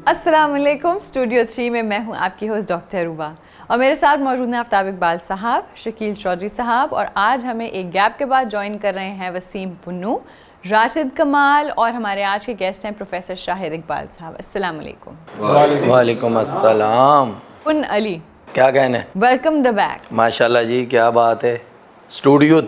अस्सलाम वालेकुम। स्टूडियो 3 में मैं हूं आपकी होस्ट डॉक्टर रूबा और मेरे साथ मौजूद हैं आफ्ताब इकबाल साहब, शकील चौधरी साहब और आज हमें एक गैप के बाद ज्वाइन कर रहे हैं वसीम पुन्नू, राशिद कमाल और हमारे आज के गेस्ट हैं प्रोफेसर शाहिद इकबाल साहब। अस्सलाम वालेकुम। वालेकुम अस्सलाम। पुन अली, क्या कहने? Welcome the back. माशाल्लाह जी, क्या बात है। स्टूडियो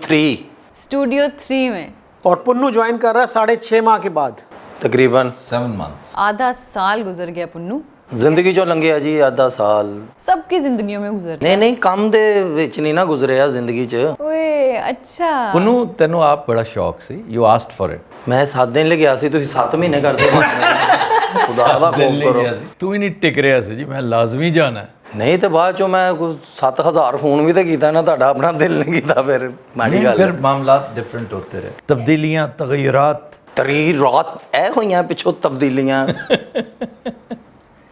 3 में और पुन्नू ज्वाइन कर रहा है 6.5 माह के बाद, तकरीबन 7 months। आधा साल गुजर गया पुन्नू। जिंदगी जो लंघे जी आधा साल सबकी जिंदगियों में गुजर नहीं काम दे विच नहीं ना गुजरिया जिंदगी च। ओए अच्छा पुन्नू तेनों आप बड़ा शौक सी, यू आस्क्ड फॉर इट। मैं 7 दिन ले गया सी, तुसी 7 महीने करते खुदा दा खौफ करो। तू ही नहीं टिक रहा सी जी, मैं लाजमी जाना है। नहीं तो बाद चो मैं 7000 फोन भी तो कीता ना, ਤੁਹਾਡਾ अपना दिल नहीं कीता, फिर माड़ी गल। फिर मामलात डिफरेंट होते रहे, तब्दीलियां तगय्युरात रात ऐ होइयां पिछों तब्दीलियां।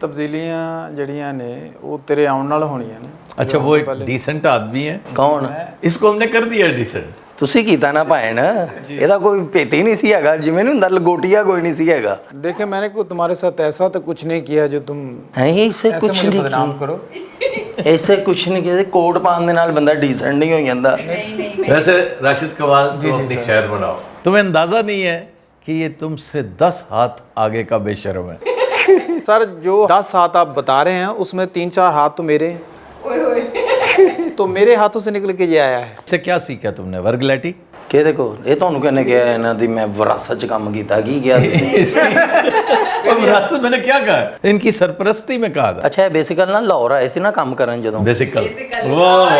ਤਬਦੀਲੀਆਂ ਜਿਹੜੀਆਂ ਨੇ ਉਹ ਤੇਰੇ ਆਉਣ ਨਾਲ ਹੋਣੀਆਂ ਨੇ। अच्छा वो एक डिसेंट आदमी है, कौन? इसको हमने कर दिया डिसेंट। ਤੁਸੀਂ ਕੀਤਾ ਨਾ ਭੈਣ, ਇਹਦਾ ਕੋਈ ਭੇਤੀ ਨਹੀਂ ਸੀ ਹੈਗਾ, ਜਿਵੇਂ ਨਹੀਂ ਹੁੰਦਾ ਲਗੋਟੀਆ ਕੋਈ ਨਹੀਂ ਸੀ ਹੈਗਾ। देखे मैंने को तुम्हारे साथ ऐसा तो कुछ नहीं किया जो तुम ऐसे कुछ मुझे नहीं बदनाम करो। ऐसे कुछ नहीं किया। कोट पान ਦੇ ਨਾਲ ਬੰਦਾ ਡੀਸੈਂਟ ਨਹੀਂ ਹੋ ਜਾਂਦਾ। वैसे राशिद कमाल तो अपनी खैर बनाओ, तुम्हें अंदाजा नहीं है कि ये तुमसे 10 हाथ आगे का बेशर्म है। सर जो 10 हाथ आप बता रहे हैं उसमें 3-4 हाथ तो मेरे तो मेरे हाथों से निकल के ये आया है। इससे क्या सीखा तुमने? वर्गलैटी ਕਿ ਦੇਖੋ ਇਹ ਤੁਹਾਨੂੰ ਕਿਹਨੇ ਕਿਹਾ ਇਹਨਾਂ ਦੀ ਮੈਂ ਵਿਰਾਸਤ 'ਚ ਕੰਮ ਕੀਤਾ, ਕੀ ਕਿਹਾ विरासत मैंने क्या कहा? इनकी सरपरस्ती में कहा था। ਅੱਛਾ ਇਹ ਬੇਸਿਕਲ ਨਾ ਲਾਹੌਰ ਆਏ ਸੀ ਨਾ ਕੰਮ ਕਰਨ ਜਦੋਂ। बेसिकल वाह,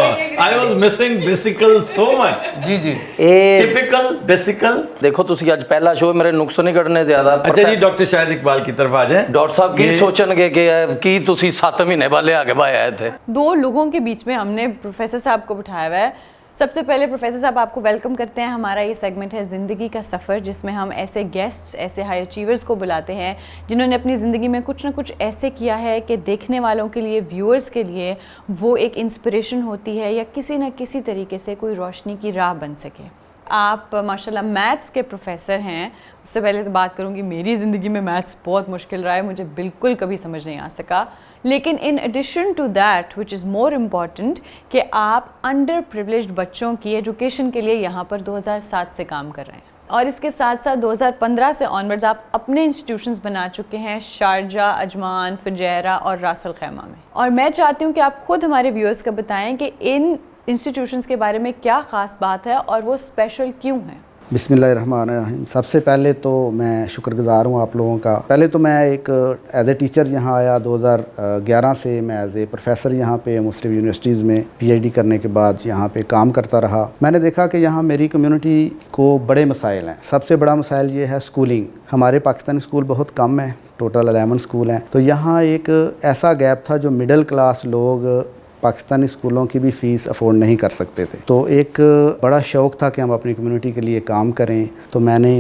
आई वाज मिसिंग बेसिकल सो मच। जी जी ਇਹ टिपिकल बेसिकल। ਦੇਖੋ ਤੁਸੀਂ ਅੱਜ ਪਹਿਲਾ ਸ਼ੋਅ, ਮੇਰੇ ਨੁਕਸ ਨਹੀਂ ਕੱਢਣੇ ਜ਼ਿਆਦਾ। अच्छा जी, डॉक्टर शाहिद इकबाल की तरफ आ जाएं। ਡਾਕਟਰ ਸਾਹਿਬ ਕੀ ਸੋਚਣਗੇ ਕਿ ਕੀ ਤੁਸੀਂ 7 ਮਹੀਨੇ ਵਾਲੇ ਆ ਕੇ ਬਾਇਆ ਇੱਥੇ। 2 लोगों के बीच में हमने प्रोफेसर साहब को बिठाया हुआ है। सबसे पहले प्रोफेसर साहब आपको वेलकम करते हैं। हमारा ये सेगमेंट है ज़िंदगी का सफ़र, जिसमें हम ऐसे गेस्ट्स, ऐसे हाई अचीवर्स को बुलाते हैं जिन्होंने अपनी ज़िंदगी में कुछ ना कुछ ऐसे किया है कि देखने वालों के लिए, व्यूअर्स के लिए वो एक इंस्पिरेशन होती है या किसी न किसी तरीके से कोई रोशनी की राह बन सके। आप माशाल्लाह मैथ्स के प्रोफेसर हैं। उससे पहले तो बात करूँगी, मेरी ज़िंदगी में मैथ्स बहुत मुश्किल रहा है, मुझे बिल्कुल कभी समझ नहीं आ सका। लेकिन in addition to that which is more important कि आप अंडर प्रिविलेज्ड बच्चों की एजुकेशन के लिए यहाँ पर 2007 से काम कर रहे हैं और इसके साथ साथ 2015 से ऑनवर्ड्स आप अपने इंस्टीट्यूशंस बना चुके हैं शारजा, अजमान, फुजैरा और रास अल खैमा में। और मैं चाहती हूँ कि आप खुद हमारे व्यूअर्स को बताएं कि इन इंस्टीट्यूशंस के बारे में क्या ख़ास बात है और वो स्पेशल क्यों है। बिस्मिल्लाहिर्रहमानिर्रहीम। सबसे पहले तो मैं शुक्रगुज़ार हूँ आप लोगों का। पहले तो मैं एक एज ए टीचर यहाँ आया 2011 से। मैं एज ए प्रोफेसर यहाँ पे मुस्लिम यूनिवर्सिटीज़ में PhD करने के बाद यहाँ पे काम करता रहा। मैंने देखा कि यहाँ मेरी कम्युनिटी को बड़े मसाइल हैं। सबसे बड़ा मसाइल ये है स्कूलिंग। हमारे पाकिस्तानी स्कूल बहुत कम है, टोटल 11 स्कूल हैं। तो यहाँ एक ऐसा गैप था जो मिडल क्लास लोग पाकिस्तानी स्कूलों की भी फ़ीस अफोर्ड नहीं कर सकते थे। तो एक बड़ा शौक़ था कि हम अपनी कम्युनिटी के लिए काम करें। तो मैंने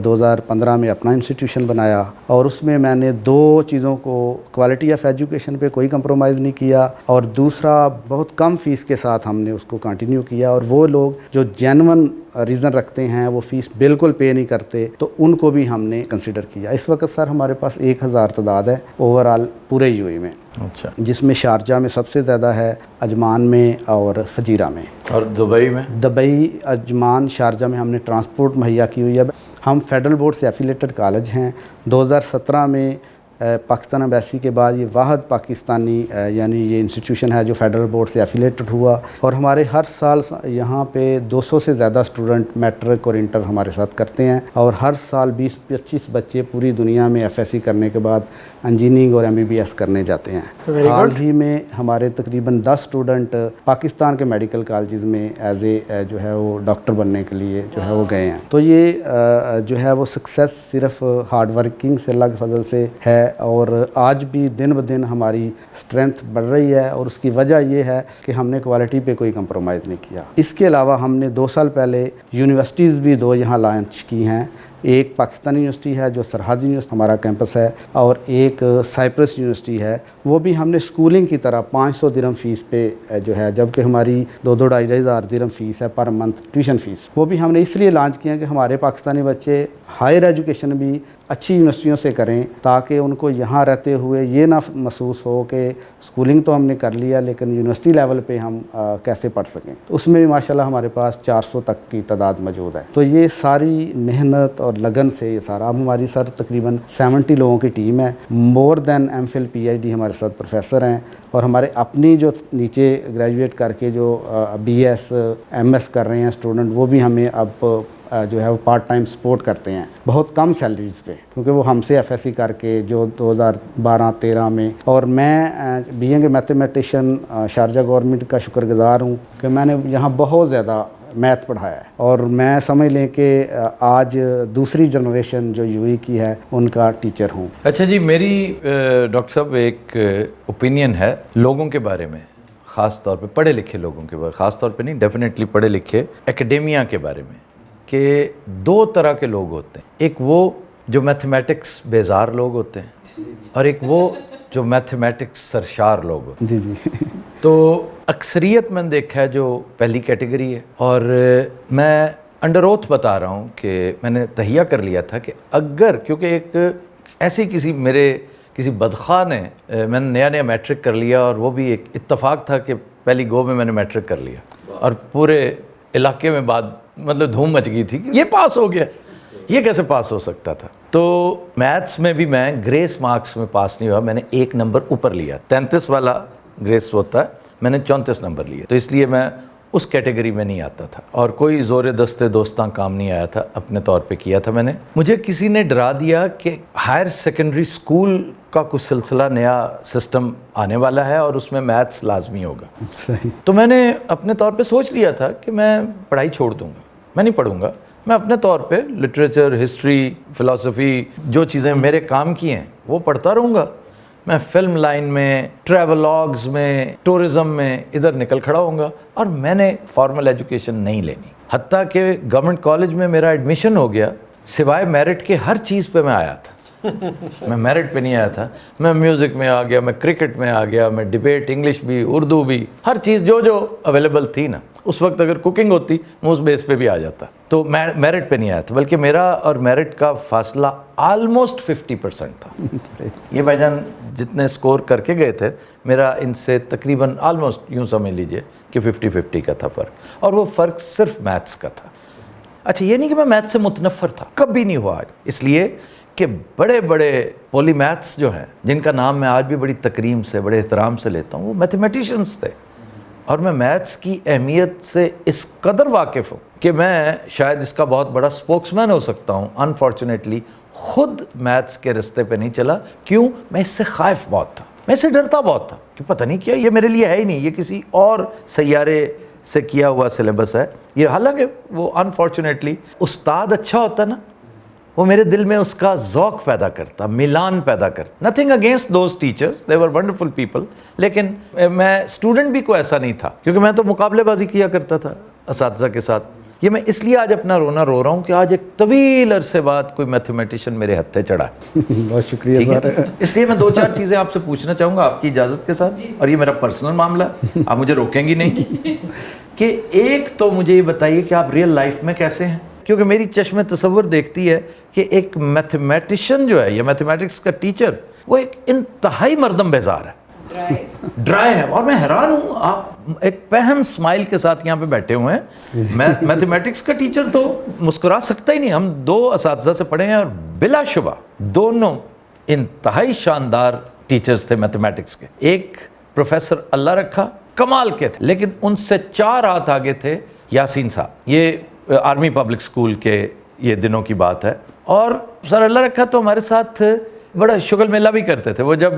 2015 में अपना इंस्टीट्यूशन बनाया और उसमें मैंने 2 चीज़ों को, क्वालिटी ऑफ एजुकेशन पे कोई कंप्रोमाइज़ नहीं किया और दूसरा बहुत कम फ़ीस के साथ हमने उसको कंटिन्यू किया। और वो लोग जो जेन्युइन रीज़न रखते हैं, वो फ़ीस बिल्कुल पे नहीं करते, तो उनको भी हमने कंसिडर किया। इस वक्त सर हमारे पास 1000 तादाद है ओवरऑल पूरे UAE में। अच्छा, जिसमें शारजा में सबसे ज़्यादा है, अजमान में और फजीरा में। और दुबई में? दुबई, अजमान, शारजा में हमने ट्रांसपोर्ट मुहैया की हुई है। हम फेडरल बोर्ड से एफिलेटेड कॉलेज हैं। 2017 में पाकिस्तान एम्बेसी के बाद ये वाहद पाकिस्तानी यानी ये इंस्टीट्यूशन है जो फेडरल बोर्ड से एफिलेटेड हुआ। और हमारे हर साल यहाँ पे 200 से ज़्यादा स्टूडेंट मैट्रिक और इंटर हमारे साथ करते हैं और हर साल 20-25 बच्चे पूरी दुनिया में FSC करने के बाद इंजीनियरिंग और MBBS करने जाते हैं। हाल ही में हमारे तकरीबन 10 स्टूडेंट पाकिस्तान के मेडिकल कॉलेज में एज ए जो है वो डॉक्टर बनने के लिए जो है वो गए हैं। तो ये जो है वो सक्सेस सिर्फ हार्ड वर्किंग से, अल्लाह के फजल से है। और आज भी दिन ब दिन हमारी स्ट्रेंथ बढ़ रही है और उसकी वजह ये है कि हमने क्वालिटी पे कोई कंप्रोमाइज़ नहीं किया। इसके अलावा हमने 2 साल पहले यूनिवर्सिटीज़ भी 2 यहाँ लॉन्च की हैं ایک پاکستانی یونیورسٹی ہے جو سرحدی یونیورسٹی ہمارا کیمپس ہے، اور ایک سائپرس یونیورسٹی ہے، وہ بھی ہم نے اسکولنگ کی طرح 500 درہم فیس پہ جو ہے، جبکہ ہماری 2,000-2,500 درہم فیس ہے پر منتھ ٹیوشن فیس. وہ بھی ہم نے اس لیے لانچ کیا کہ ہمارے پاکستانی بچے ہائر ایجوکیشن بھی اچھی یونیورسٹیوں سے کریں، تاکہ ان کو یہاں رہتے ہوئے یہ نہ محسوس ہو کہ اسکولنگ تو ہم نے کر لیا لیکن یونیورسٹی لیول پہ ہم کیسے پڑھ سکیں. اس میں بھی ماشاءاللہ ہمارے پاس 400 تک کی تعداد موجود ہے. تو یہ ساری محنت اور لگن سے یہ سارا، اب ہماری سر تقریباً 70 لوگوں کی ٹیم ہے. More than M Phil P H D ہمارے ساتھ پروفیسر ہیں، اور ہمارے اپنی جو نیچے گریجویٹ کر کے جو بی ایس ایم ایس کر رہے ہیں اسٹوڈنٹ، وہ بھی ہمیں اب جو ہے وہ پارٹ ٹائم سپورٹ کرتے ہیں بہت کم سیلریز پہ، کیونکہ وہ ہم سے ایف ایس سی کر کے جو 2012-13 میں. اور میں being a mathematician Sharjah government کا شکر گزار ہوں کہ میں نے یہاں بہت زیادہ میتھ پڑھایا ہے، اور میں سمجھ لیں کہ آج دوسری جنریشن جو یو ای کی ہے ان کا ٹیچر ہوں. اچھا جی، میری ڈاکٹر صاحب ایک اوپینین ہے لوگوں کے بارے میں، خاص طور پہ پڑھے لکھے لوگوں کے بارے، خاص طور پہ نہیں، ڈیفینیٹلی پڑھے لکھے ایکیڈیمیا کے بارے میں، کہ 2 طرح کے لوگ ہوتے ہیں. ایک وہ جو میتھمیٹکس بیزار لوگ ہوتے ہیں، اور ایک وہ جو میتھمیٹکس سرشار لوگ ہوتے ہیں. جی جی. تو اکثریت میں نے دیکھا ہے جو پہلی کیٹیگری ہے، اور میں انڈر اوتھ بتا رہا ہوں کہ میں نے تہیہ کر لیا تھا کہ اگر، کیونکہ ایک ایسی کسی بدخواہ نے، میں نے نیا میٹرک کر لیا، اور وہ بھی ایک اتفاق تھا کہ پہلی گو میں نے میٹرک کر لیا، اور پورے علاقے میں بعد مطلب دھوم مچ گئی تھی کہ یہ پاس ہو گیا، یہ کیسے پاس ہو سکتا تھا. تو میتھس میں بھی میں گریس مارکس میں پاس نہیں ہوا، میں نے 1 نمبر اوپر لیا، 33 والا گریس ہوتا ہے، میں نے 34 نمبر لیا. تو اس لیے میں اس کیٹیگری میں نہیں آتا تھا، اور کوئی زور دستے دوستاں کام نہیں آیا تھا، اپنے طور پہ کیا تھا میں نے. مجھے کسی نے ڈرا دیا کہ ہائر سیکنڈری اسکول کا کچھ سلسلہ نیا سسٹم آنے والا ہے اور اس میں میتھس لازمی ہوگا. صحیح. تو میں نے اپنے طور پہ سوچ لیا تھا کہ میں پڑھائی چھوڑ دوں گا، میں نہیں پڑھوں گا. میں اپنے طور پہ لٹریچر، ہسٹری، فلسفی، جو چیزیں میرے کام کی ہیں وہ پڑھتا رہوں گا. میں فلم لائن میں، ٹریولاگز میں، ٹورزم میں ادھر نکل کھڑا ہوں گا، اور میں نے فارمل ایجوکیشن نہیں لینی. حتیٰ کہ گورنمنٹ کالج میں میرا ایڈمیشن ہو گیا، سوائے میرٹ کے ہر چیز پہ میں آیا تھا. میں میرٹ پہ نہیں آیا تھا، میں میوزک میں آ گیا، میں کرکٹ میں آ گیا، میں ڈیبیٹ، انگلش بھی، اردو بھی، ہر چیز جو اویلیبل تھی نا اس وقت. اگر کوکنگ ہوتی میں اس بیس پہ بھی آ جاتا. تو میں میرٹ پہ نہیں آیا تھا، بلکہ میرا اور میرٹ کا فاصلہ آلموسٹ 50% تھا. یہ بھائی جان جتنے سکور کر کے گئے تھے، میرا ان سے تقریباً آلموسٹ یوں سمجھ لیجئے کہ 50-50 کا تھا فرق، اور وہ فرق صرف میتھس کا تھا. اچھا، یہ نہیں کہ میں میتھس سے متنفر تھا، کبھی نہیں ہوا. اس لیے کہ بڑے بڑے پولی میتھس جو ہیں، جن کا نام میں آج بھی بڑی تکریم سے، بڑے احترام سے لیتا ہوں، وہ میتھمیٹیشنز تھے. اور میں میتھس کی اہمیت سے اس قدر واقف ہوں کہ میں شاید اس کا بہت بڑا اسپوکس مین ہو سکتا ہوں. انفارچونیٹلی خود میتھس کے رستے پہ نہیں چلا. کیوں؟ میں اس سے خائف بہت تھا، میں اس سے ڈرتا بہت تھا کہ پتہ نہیں کیا، یہ میرے لیے ہے ہی نہیں، یہ کسی اور سیارے سے کیا ہوا سلیبس ہے یہ. حالانکہ وہ انفارچونیٹلی استاد اچھا ہوتا نا، وہ میرے دل میں اس کا ذوق پیدا کرتا، میلان پیدا کرتا. Nothing against those teachers, they were wonderful people, لیکن میں اسٹوڈنٹ بھی کوئی ایسا نہیں تھا، کیونکہ میں تو مقابلے بازی کیا کرتا تھا اساتذہ کے ساتھ. یہ میں اس لیے آج اپنا رونا رو رہا ہوں کہ آج ایک طویل عرصے بعد کوئی میتھمیٹیشین میرے ہتھے چڑھا. بہت شکریہ سر. اس لیے میں 2-4 چیزیں آپ سے پوچھنا چاہوں گا آپ کی اجازت کے ساتھ، اور یہ میرا پرسنل معاملہ ہے، آپ مجھے روکیں گی نہیں. کہ ایک تو مجھے یہ بتائیے کہ آپ ریئل لائف میں کیسے ہیں؟ کیونکہ میری چشم تصور دیکھتی ہے کہ ایک میتھمیٹیشین جو ہے یا میتھمیٹکس کا ٹیچر، وہ ایک انتہائی مردم بیزار ہے، ڈرائی ہے. اور میں حیران ہوں، آپ ایک پہم سمائل کے ساتھ یہاں پہ بیٹھے ہوئے ہیں. میتھمیٹکس کا ٹیچر تو مسکرا سکتا ہی نہیں. ہم 2 اساتذہ سے پڑھے ہیں، اور بلا شبہ دونوں انتہائی شاندار ٹیچرز تھے میتھمیٹکس کے. ایک پروفیسر اللہ رکھا، کمال کے تھے، لیکن ان سے 4 ہاتھ آگے تھے یاسین صاحب. یہ آرمی پبلک سکول کے یہ دنوں کی بات ہے. اور سر اللہ رکھا تو ہمارے ساتھ بڑا شغل میلہ بھی کرتے تھے. وہ جب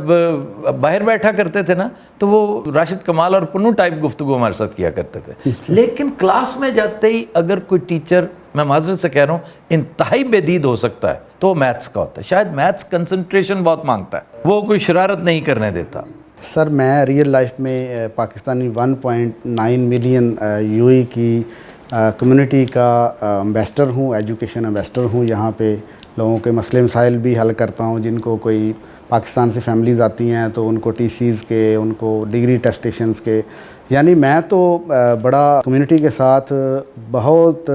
باہر بیٹھا کرتے تھے نا، تو وہ راشد کمال اور پنو ٹائپ گفتگو ہمارے ساتھ کیا کرتے تھے. لیکن کلاس میں جاتے ہی اگر کوئی ٹیچر، میں معذرت سے کہہ رہا ہوں، انتہائی بے دید ہو سکتا ہے تو وہ میتھس کا ہوتا ہے. شاید میتھس کنسنٹریشن بہت مانگتا ہے، وہ کوئی شرارت نہیں کرنے دیتا. سر میں ریئل لائف میں پاکستانی 1.9 ملین یو ای کی कम्युनिटी का एम्बेसडर हूँ, एजुकेशन एम्बेसडर हूँ। यहाँ पे लोगों के मसले मसाइल भी हल करता हूँ। जिनको कोई पाकिस्तान से फैमिलीज़ आती हैं तो उनको टीसीज़ के, उनको डिग्री टेस्टेशंस के, यानी मैं तो बड़ा कम्युनिटी के साथ बहुत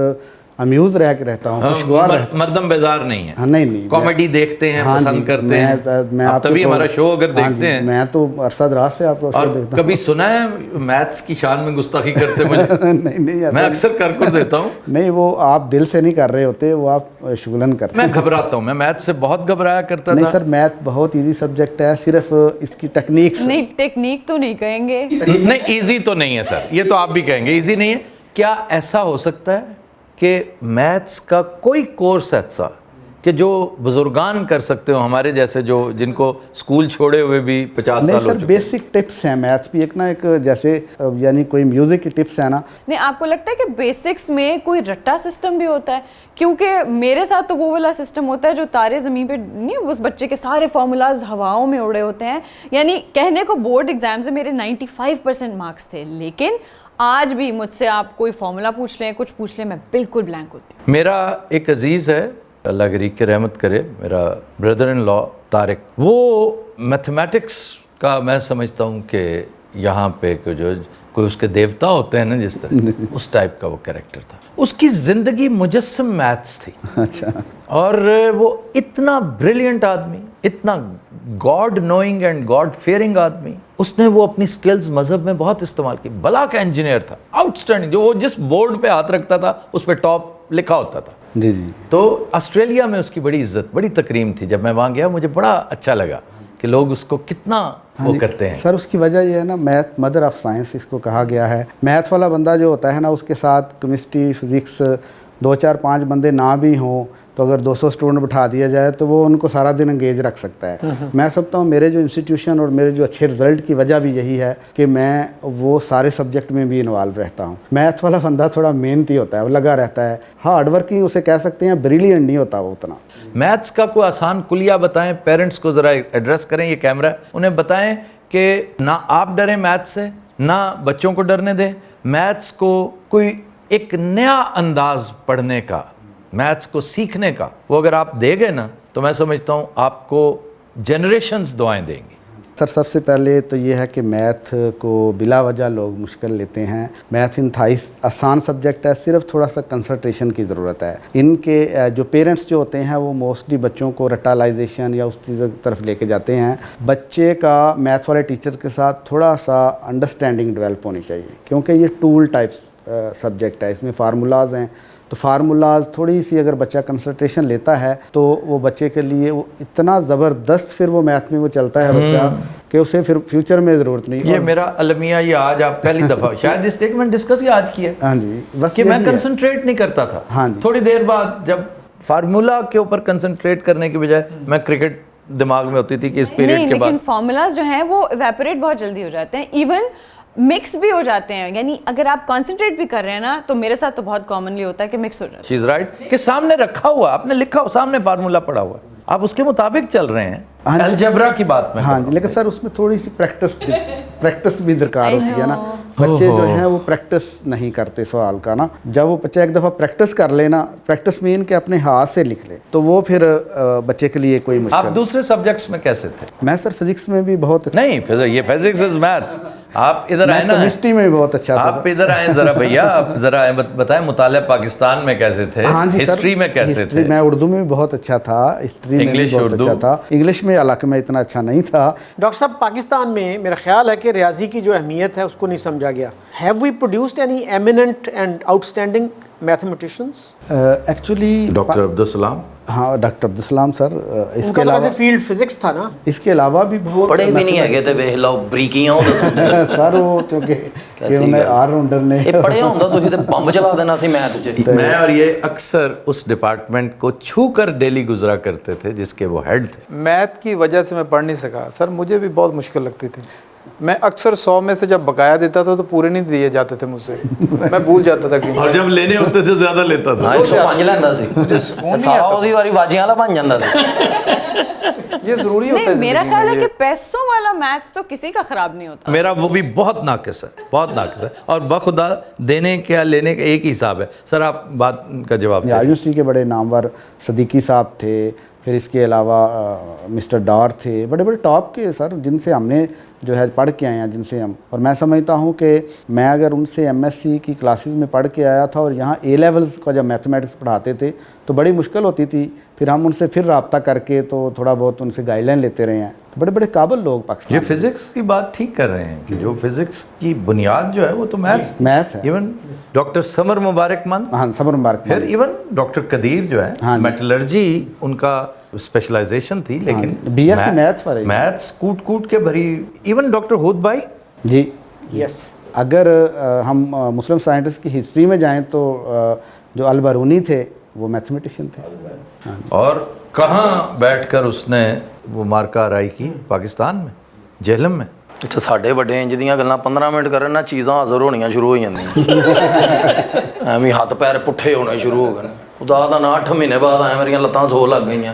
अम्यूज़ रहता हूँ, खुशगवार रहता मर्दम बेजार नहीं है। हाँ, नहीं कॉमेडी देखते हैं, हाँ पसंद जी, करते मैं हैं। आप आपको तभी तो- हमारा शो अगर हाँ देखते जी, हैं। मैं तो अरसा दराज से आपको शो और देखता कभी सुना है मैथ्स की शान में गुस्ताखी करते मुझे? नहीं मैं अक्सर कर देता हूँ। नहीं, वो आप दिल से नहीं कर रहे होते, वो आप शुगलन करते मैं घबराता हूँ, मैं मैथ से बहुत घबराया करता नहीं था। सर, मैथ बहुत इजी सब्जेक्ट है, सिर्फ इसकी टेक्निक्स। नहीं, टेक्निक तो नहीं कहेंगे। नहीं, इजी तो नहीं है सर, ये तो आप भी कहेंगे इजी नहीं है। क्या ऐसा हो सकता है कि मैथ्स का कोई कोर्स ऐसा कि जो बुजुर्गान कर सकते हो, हमारे जैसे जो जिनको स्कूल छोड़े हुए भी 50 नहीं साल हो सर, चुके? बेसिक टिप्स हैं मैथ्स भी, एक ना एक जैसे यानी कोई म्यूजिक की टिप्स है ना। नहीं, आपको लगता है कि बेसिक्स में कोई रट्टा सिस्टम भी होता है? क्योंकि मेरे साथ तो वो वाला सिस्टम होता है जो तारे ज़मीन पे नहीं, उस बच्चे के सारे फार्मूलाज हवाओं में उड़े होते हैं। यानी कहने को बोर्ड एग्जाम से मेरे 95% मार्क्स थे, लेकिन आज भी मुझसे आप कोई फार्मूला पूछ लें, कुछ पूछ लें, मैं बिल्कुल ब्लैंक होती हूँ। मेरा एक अजीज़ है, अल्लाह गरीब के रहमत करे, मेरा ब्रदर इन लॉ तारिक, वो मैथमेटिक्स का मैं समझता हूँ कि यहाँ पे जो कोई उसके देवता होते हैं ना जिस तरह, उस टाइप का वो कैरेक्टर था। उसकी ज़िंदगी मुजस्सम मैथ्स थी। अच्छा। और वो इतना ब्रिलियंट आदमी, इतना God knowing and God fearing आदमी, उसने वो अपनी स्किल्स मजहब में बहुत इस्तेमाल की। भला का इंजीनियर था, आउटस्टैंडिंग, जो वो जिस बोर्ड पे हाथ रखता था उस पे टॉप लिखा होता था। जी जी। तो ऑस्ट्रेलिया में उसकी बड़ी इज्जत, बड़ी तकरीम थी। जब मैं वहाँ गया मुझे बड़ा अच्छा लगा कि लोग उसको कितना वो करते हैं। सर उसकी वजह ये है ना, मैथ मदर ऑफ साइंस इसको कहा गया है। मैथ वाला बंदा जो होता है ना, उसके साथ केमिस्ट्री, फिज़िक्स 2 4 5 बंदे ना भी हों तो अगर 200 स्टूडेंट बिठा दिया जाए तो वो उनको सारा दिन एंगेज रख सकता है। मैं समझता हूँ मेरे जो इंस्टीट्यूशन और मेरे जो अच्छे रिजल्ट की वजह भी यही है कि मैं वो सारे सब्जेक्ट में भी इन्वॉल्व रहता हूँ। मैथ वाला बंदा थोड़ा मेहनती होता है, वो लगा रहता है, हार्ड वर्किंग उसे कह सकते हैं, ब्रिलियंट नहीं होता वो उतना। मैथ्स का कोई आसान कुलिया बताएं, पेरेंट्स को ज़रा एड्रेस करें, ये कैमरा, उन्हें बताएं कि ना आप डरें मैथ्स से, ना बच्चों को डरने दें। मैथ्स को कोई एक नया अंदाज पढ़ने का, मैथ्स को सीखने का, वो अगर आप देंगे ना तो मैं समझता हूँ आपको जनरेशन्स दुआएं देंगी। सर सबसे पहले तो ये है कि मैथ को बिला वजह लोग मुश्किल लेते हैं। मैथ इंतहाई आसान सब्जेक्ट है, सिर्फ थोड़ा सा कंसंट्रेशन की ज़रूरत है। इनके जो पेरेंट्स जो होते हैं वो मोस्टली बच्चों को रटालाइजेशन या उस चीज़ की तरफ लेके जाते हैं। बच्चे का मैथ वाले टीचर के साथ थोड़ा सा अंडरस्टैंडिंग डेवलप होनी चाहिए, क्योंकि ये टूल टाइप्स सब्जेक्ट है, इसमें फार्मूलाज हैं। तो फार्मूलाज थोड़ी सी अगर बच्चा कंसंट्रेशन लेता है तो वो बच्चे के लिए वो इतना ज़बरदस्त फिर वो मैथ में वो चलता है बच्चा कि उसे फिर फ्यूचर में ज़रूरत नहीं। ये मेरा अलमिया, ये आज आप पहली दफ़ा शायद इस स्टेटमेंट डिस्कस ही आज किया। हाँ जी, बस कि मैं यही है। कंसंट्रेट नहीं करता था। हाँ जी। थोड़ी देर बाद जब फार्मूला के ऊपर कंसंट्रेट करने की बजाय मैं क्रिकेट दिमाग में होती थी कि इस पीरियड के लेकिन बाद फार्मूलाज जो हैं वो इवेपोरेट बहुत जल्दी हो जाते हैं, इवन मिक्स भी हो जाते हैं। यानी अगर आप कंसंट्रेट भी कर रहे हैं ना, तो मेरे साथ तो बहुत कॉमनली होता है कि मिक्स हो जाता है। शी इज राइट कि सामने रखा हुआ, आपने लिखा हो, सामने फार्मूला पड़ा हुआ, आप उसके मुताबिक चल रहे हैं। हाँ जी। अलजेब्रा की बात में हाँ जी, लेकिन सर उसमें थोड़ी सी प्रैक्टिस भी दरकार होती है ना। बच्चे जो हैं वो प्रैक्टिस नहीं करते सवाल का ना। जब वो बच्चा एक दफ़ा प्रैक्टिस कर लेना, प्रैक्टिस मीन के अपने हाथ से लिख ले, तो वो फिर बच्चे के लिए कोई आप मुश्किल। दूसरे सब्जेक्ट्स में कैसे थे? मैं सर फिजिक्स में भी बहुत नहीं, ये फिजिक्स इज मैथ्स। आप इधर आए ना, केमिस्ट्री में भी बहुत अच्छा था। आप इधर आए जरा भैया, आप जरा बताएं मुताले पाकिस्तान में कैसे थे? हाँ जी सर, हिस्ट्री में कैसे हिस्ट्री थे? मैं उर्दू में भी बहुत अच्छा था, हिस्ट्री में भी इंग्लिश, बहुत उर्दू? अच्छा था। इंग्लिश में हालांकि मैं इतना अच्छा नहीं था। डॉक्टर साहब, पाकिस्तान में मेरा ख्याल है कि रियाजी की जो अहमियत है उसको नहीं समझा गया। Have we produced any eminent and outstanding mathematicians? Actually doctor Abdul Salam. हाँ, डॉक्टर अब्दुल सलाम सर। इसके उनका तो अलावा वैसे फील्ड फिजिक्स था ना। इसके अलावा भी बहुत पढ़े भी नहीं है, ਵੇਖ ਲਓ ਬਰੀਕੀਆਂ ਉਹਦੇ सर वो क्योंकि उन्हें ऑलराउंडर ने ਇਹ ਪੜਿਆ ਹੁੰਦਾ ਤੁਸੀਂ ਤੇ ਬੰਬ ਚਲਾ ਦੇਣਾ ਸੀ ਮੈਥ 'ਚ। मैं और ये अक्सर उस डिपार्टमेंट को छू कर डेली गुजरा करते थे जिसके वो हेड थे। मैथ की वजह से मैं पढ़ नहीं सका सर, मुझे भी बहुत मुश्किल लगती थी। मैं अक्सर 100 में से जब बकाया देता था तो पूरे नहीं दिए जाते थे मुझसे, मैं भूल जाता था कि और जब लेने होते थे ज्यादा लेता था। ਹਾਂ 105 ਲੈਂਦਾ ਸੀ, ਸਕੂਨ ਨਹੀਂ ਸਾਰਾ ਆਤਾ। ਉਹਦੀ ਵਾਰੀ ਵਾਜੀਆਂ ਵਾਲਾ ਬਣ ਜਾਂਦਾ ਸੀ। ये ज़रूरी होता है नहीं, मेरा ज़िंदगी ख्याल में है ये। कि पैसों वाला मैथ्स तो किसी का खराब नहीं होता। मेरा वो भी बहुत नाकिस है, बहुत नाकिस है, और बखुदा देने का लेने का एक ही हिसाब है। सर आप बात का जवाब दें। यूनिवर्सिटी के बड़े नामवर सदीकी साहब थे, फिर इसके अलावा मिस्टर डॉर थे, बड़े बड़े टॉप के सर, जिनसे हमने जो है पढ़ के आए हैं, जिनसे हम, और मैं समझता हूँ कि मैं अगर उनसे एमएससी की क्लासेस में पढ़ के आया था और यहाँ ए लेवल्स का जब मैथमेटिक्स पढ़ाते थे तो बड़ी मुश्किल होती थी, फिर हम उनसे फिर रब्ता करके तो थोड़ा बहुत उनसे गाइडलाइन लेते रहे हैं। तो बड़े बड़े काबिल लोग पाकिस्तान ये में। फिजिक्स की बात ठीक कर रहे हैं कि जो फिजिक्स की बुनियाद जो है वो तो मैथ्स है। इवन डॉक्टर समर मुबारक मान, हाँ, समर मुबारक फिर इवन डॉक्टर कदीर जो है हाँ जी। मेटलर्जी उनका स्पेशलाइजेशन थी, लेकिन BSc मैथ्स पर है। मैथ्स कूट कूट के भरी। इवन डॉक्टर हुद भाई जी, यस, अगर हम मुस्लिम साइंटिस्ट की हिस्ट्री में जाएं तो जो अल-बरूनी थे वो मैथमेटिशियन थे। और कहाँ बैठकर उसने वो मार्का राई की पाकिस्तान में, जेहलम में। ਅੱਛਾ ਸਾਡੇ ਵੱਡੇ ਇੰਜ ਦੀਆਂ ਗੱਲਾਂ 15 ਮਿੰਟ ਕਰਨ ਨਾਲ ਚੀਜ਼ਾਂ ਹਾਜ਼ਰ ਹੋਣੀਆਂ ਸ਼ੁਰੂ ਹੋ ਜਾਂਦੀਆਂ ਐਵੇਂ ਹੱਥ ਪੈਰ ਪੁੱਠੇ ਹੋਣੇ ਸ਼ੁਰੂ ਹੋ ਗਏ ਖੁਦਾ ਦਾ ਨਾ 8 ਮਹੀਨੇ ਬਾਅਦ ਐ ਮੇਰੀਆਂ ਲੱਤਾਂ ਸੋ ਲੱਗ ਗਈਆਂ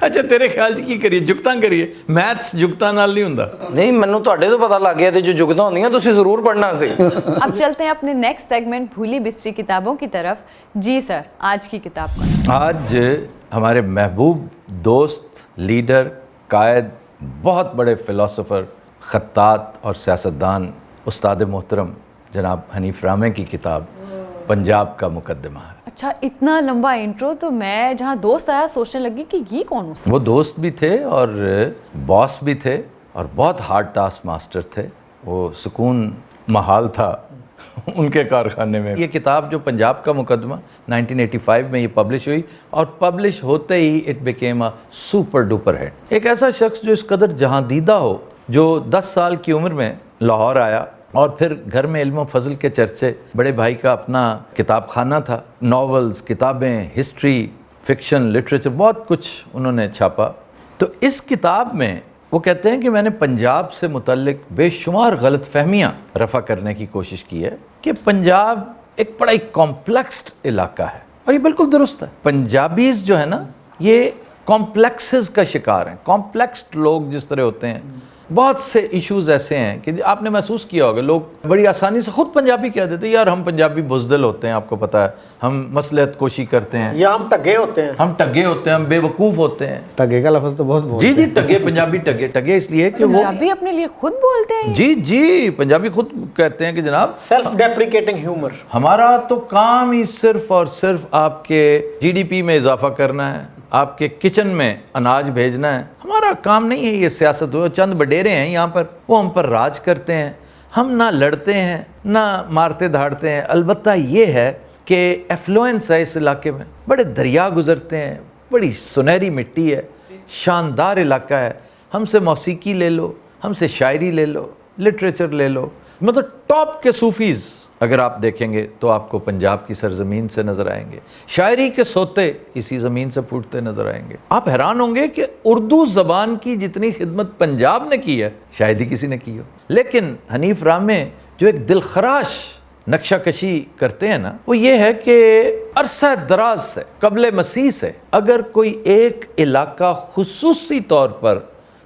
ਅੱਛਾ ਤੇਰੇ ਖਿਆਲ 'ਚ ਕੀ ਕਰੀਏ, ਜੁਗਤਾਂ ਕਰੀਏ? ਮੈਥਸ ਜੁਗਤਾਂ ਨਾਲ ਨਹੀਂ ਹੁੰਦਾ। ਨਹੀਂ ਮੈਨੂੰ ਤੁਹਾਡੇ ਤੋਂ ਪਤਾ ਲੱਗ ਗਿਆ ਤੇ ਜੋ ਜੁਗਤਾਂ ਹੁੰਦੀਆਂ ਤੁਸੀਂ ਜ਼ਰੂਰ ਪੜ੍ਹਨਾ ਸੀ अब चलते हैं अपने नेक्स्ट सेगमेंट भूली बिस्तरी किताबों की तरफ। जी सर, आज की किताब का आज हमारे महबूब दोस्त, लीडर, कायद, बहुत बड़े फ़िलासफ़र, ख़त्तात और सियासतदान उस्ताद मोहतरम जनाब हनीफ रामे की किताब पंजाब का मुकदमा है। अच्छा, इतना लंबा इंट्रो, तो मैं जहाँ दोस्त आया सोचने लगी कि ये कौन हो सकता वो दोस्त भी थे और बॉस भी थे और बहुत हार्ड टास्क मास्टर थे। वो सुकून महाल था उनके कारखाने में। ये किताब जो पंजाब का मुकदमा 1985 में ये पब्लिश हुई और पब्लिश होते ही it became a super duper hit. एक ऐसा शख्स जो इस कदर जहांदीदा हो, जो 10 साल की उम्र में लाहौर आया और फिर घर में इल्म फ़ज़ल के चर्चे, बड़े भाई का अपना किताब खाना था, नॉवेल्स, किताबें, हिस्ट्री, फिक्शन, लिटरेचर, बहुत कुछ उन्होंने छापा। तो इस किताब में वो कहते हैं कि मैंने पंजाब से मुतल्लिक बेशुमार गलत फहमियाँ रफ़ा करने की कोशिश की है कि पंजाब एक बड़ा ही कॉम्प्लेक्स्ड इलाका है, और ये बिल्कुल दुरुस्त है। पंजाबीज़ जो है ना, ये कॉम्प्लेक्सेस का शिकार हैं। कॉम्प्लेक्स्ड लोग जिस तरह होते हैं, बहुत से इश्यूज़ ऐसे हैं कि आपने महसूस किया होगा, लोग बड़ी आसानी से ख़ुद पंजाबी कह देते हैं, यार हम पंजाबी बुज़दिल होते हैं, आपको पता है, हम मसलहत कोशी करते हैं, या हम टगे होते हैं, हम टगे होते हैं, हम बेवकूफ़ होते हैं। टगे का लफ्ज़ तो बहुत बोलते जी जी, टगे, पंजाबी टगे, टगे इसलिए कि वो पंजाबी अपने लिए खुद बोलते हैं। जी जी, पंजाबी खुद कहते हैं कि जनाब सेल्फ डेप्रिकेटिंग ह्यूमर। हमारा तो काम ही सिर्फ और सिर्फ आपके जीडीपी में इजाफा करना है, आपके किचन में अनाज भेजना है। हमारा काम नहीं है ये सियासत। वो चंद बडेरे हैं यहाँ पर, वो हम पर राज करते हैं। हम ना लड़ते हैं ना मारते धाड़ते हैं। अलबत्ता ये है कि एफ्लुएंस है इस इलाके में, बड़े दरिया गुजरते हैं, बड़ी सुनहरी मिट्टी है, शानदार इलाका है। हमसे मौसीकी ले लो, हमसे शायरी ले लो, लिटरेचर ले लो, मतलब टॉप के सूफीज़ अगर आप देखेंगे तो आपको पंजाब की सरजमीन से नज़र आएंगे। शायरी के सोते इसी ज़मीन से फूटते नज़र आएंगे। आप हैरान होंगे कि उर्दू ज़बान की जितनी खिदमत पंजाब ने की है शायद ही किसी ने की हो। लेकिन हनीफ रामे जो एक दिलखराश नक्शा कशी करते हैं ना, वो ये है कि अरसा दराज से, कबले मसीह से, अगर कोई एक इलाका खुसूसी तौर पर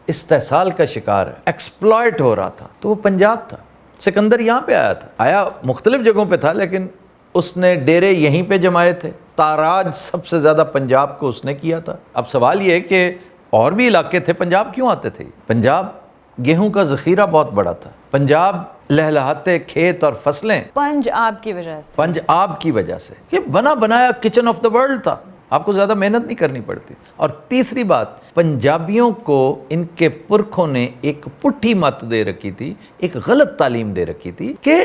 इस्तेसाल का शिकार है, एक्सप्लॉयट हो रहा था, तो वो पंजाब था। सिकंदर यहाँ पे आया था, आया मुख्तलिफ जगहों पे था, लेकिन उसने डेरे यहीं पे जमाए थे। ताराज सबसे ज़्यादा पंजाब को उसने किया था। अब सवाल ये है कि और भी इलाके थे, पंजाब क्यों आते थे? पंजाब गेहूं का ज़ख़ीरा बहुत बड़ा था, पंजाब लहलहाते खेत और फसलें पंजाब की वजह से, पंजाब की वजह से, ये बना बनाया किचन ऑफ द वर्ल्ड था। आपको ज़्यादा मेहनत नहीं करनी पड़ती। और तीसरी बात, पंजाबियों को इनके पुरखों ने एक पुट्ठी मत दे रखी थी, एक गलत तालीम दे रखी थी कि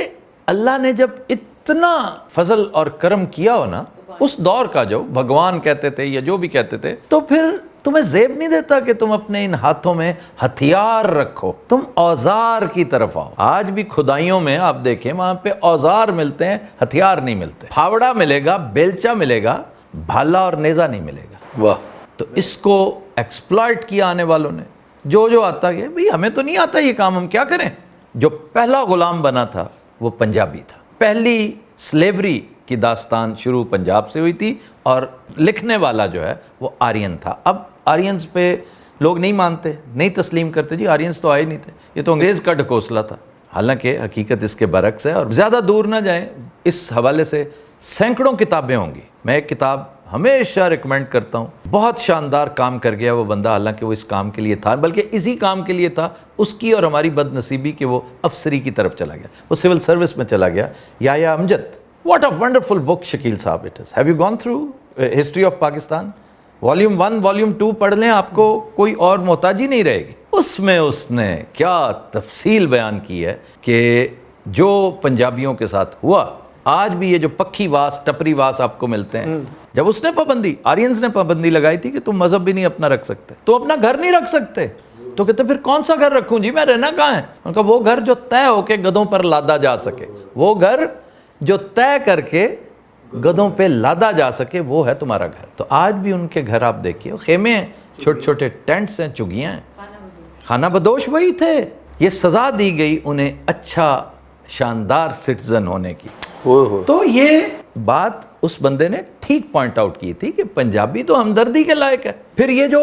अल्लाह ने जब इतना फजल और करम किया हो ना, उस दौर का जो भगवान कहते थे या जो भी कहते थे, तो फिर तुम्हें ज़ेब नहीं देता कि तुम अपने इन हाथों में हथियार रखो, तुम औजार की तरफ आओ। आज भी खुदाइयों में आप देखें, वहाँ पे औजार मिलते हैं, हथियार नहीं मिलते। फावड़ा मिलेगा, बेलचा मिलेगा, भाला और नेज़ा नहीं मिलेगा। वाह। तो इसको एक्सप्लॉइट किया आने वालों ने, जो जो आता है, भाई हमें तो नहीं आता ये काम, हम क्या करें। जो पहला गुलाम बना था वो पंजाबी था। पहली स्लेवरी की दास्तान शुरू पंजाब से हुई थी और लिखने वाला जो है वो आर्यन था। अब آرینز پہ لوگ نہیں مانتے, نہیں تسلیم کرتے, جی آرینز تو آئے نہیں تھے, یہ تو انگریز کا ڈھکوسلا تھا. حالانکہ حقیقت اس کے برعکس ہے. اور زیادہ دور نہ جائیں, اس حوالے سے سینکڑوں کتابیں ہوں گی. میں ایک کتاب ہمیشہ ریکمینڈ کرتا ہوں, بہت شاندار کام کر گیا وہ بندہ, حالانکہ وہ اس کام کے لیے تھا, بلکہ اسی کام کے لیے تھا, اس کی اور ہماری بد نصیبی کہ وہ افسری کی طرف چلا گیا, وہ سول سروس میں چلا گیا. Yahya Amjad, what a wonderful book Shakeel sahib it is. Have you gone through history of Pakistan? Volume 1 volume 2 پڑھ لیں, آپ کو کوئی اور محتاجی نہیں رہے گی. اس میں اس نے کیا تفصیل بیان کی ہے کہ جو پنجابیوں کے ساتھ ہوا, آج بھی یہ جو پکھی واس ٹپری واس آپ کو ملتے ہیں, جب اس نے پابندی, آرینز نے پابندی لگائی تھی کہ تم مذہب بھی نہیں اپنا رکھ سکتے, تو اپنا گھر نہیں رکھ سکتے, تو کہتے پھر کون سا گھر رکھوں جی, میں رہنا کہاں ہے؟ ان کا وہ گھر جو طے ہو کے گدھوں پر لادا جا سکے, وہ گھر جو طے کر کے گدھوں پہ لادا جا سکے, وہ ہے تمہارا گھر. تو آج بھی ان کے گھر آپ دیکھیے, خیمے ہیں, چھوٹے چھوٹے ٹینٹس ہیں, چگیاں ہیں, خانہ بدوش وہی تھے. یہ سزا دی گئی انہیں اچھا شاندار سٹیزن ہونے کی. تو یہ بات اس بندے نے ٹھیک پوائنٹ آؤٹ کی تھی کہ پنجابی تو ہمدردی کے لائق ہے. پھر یہ جو